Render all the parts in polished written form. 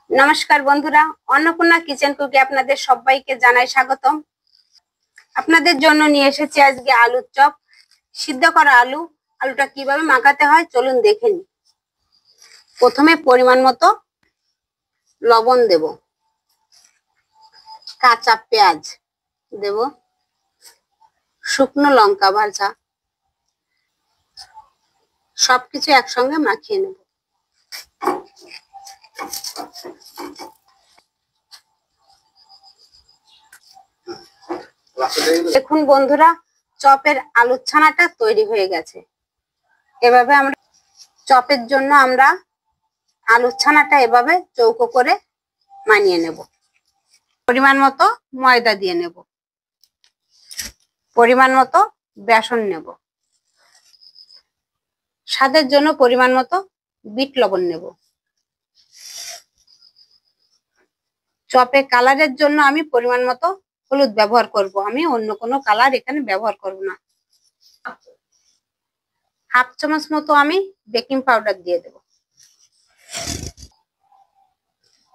নমস্কার বন্ধুরা, অন্নপূর্ণা কিচেন কুকে আপনাদের সবাইকে জানাই স্বাগতম। আপনাদের জন্য নিয়ে এসেছি আজকে আলুর চপ। সিদ্ধ করা আলুটা কিভাবে মাখাতে হয় চলুন দেখে নিই। প্রথমে পরিমাণ মতো লবণ দেব, কাঁচা পেঁয়াজ দেব, শুকনো লঙ্কা ভাজা, সবকিছু একসঙ্গে মাখিয়ে নেব। দেখুন বন্ধুরা, চপের আলুর ছানাটা তৈরি হয়ে গেছে। এভাবে আমরা চপের জন্য আলুর ছানাটা এভাবে চৌকো করে মানিয়ে নেব। পরিমাণ মতো ময়দা দিয়ে নেব, পরিমাণ মতো বেসন নেব, স্বাদের জন্য পরিমাণ মতো বিট লবণ নেব। চপে কালারের জন্য আমি পরিমাণ মতো হলুদ ব্যবহার করব, আমি অন্য কোনো কালার এখানে ব্যবহার করব না। হাফ চামচ মতো আমি বেকিং পাউডার দিয়ে দেব,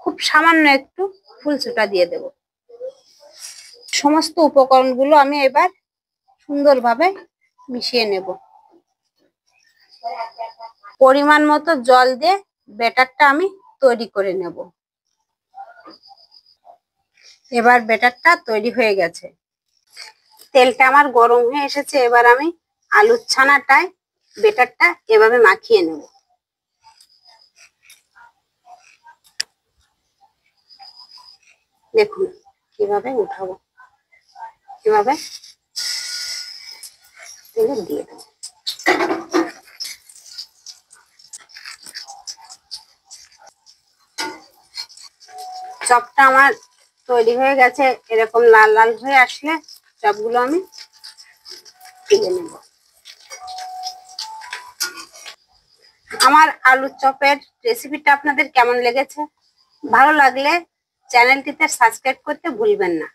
খুব সামান্য একটু ফুলসুটা দিয়ে দেব। সমস্ত উপকরণগুলো আমি এবার সুন্দরভাবে মিশিয়ে নেব। পরিমাণ মতো জল দিয়ে ব্যাটারটা আমি তৈরি করে নেব। এবার ব্যাটারটা তৈরি হয়ে গেছে, তেলটা আমার গরম হয়ে এসেছে। এবার আমি আলুর ছানাটায় ব্যাটারটা এভাবে মাখিয়ে নেব। দেখুন কিভাবে উঠাবো, কিভাবে তেলে দিয়ে দেবো। চপটা আমার তৈরি হয়ে গেছে। এরকম লাল লাল হয়ে আসলে চপগুলো আমি তুলে নেব। আমার আলুর চপের রেসিপিটা আপনাদের কেমন লেগেছে? ভালো লাগলে চ্যানেলটিতে সাবস্ক্রাইব করতে ভুলবেন না।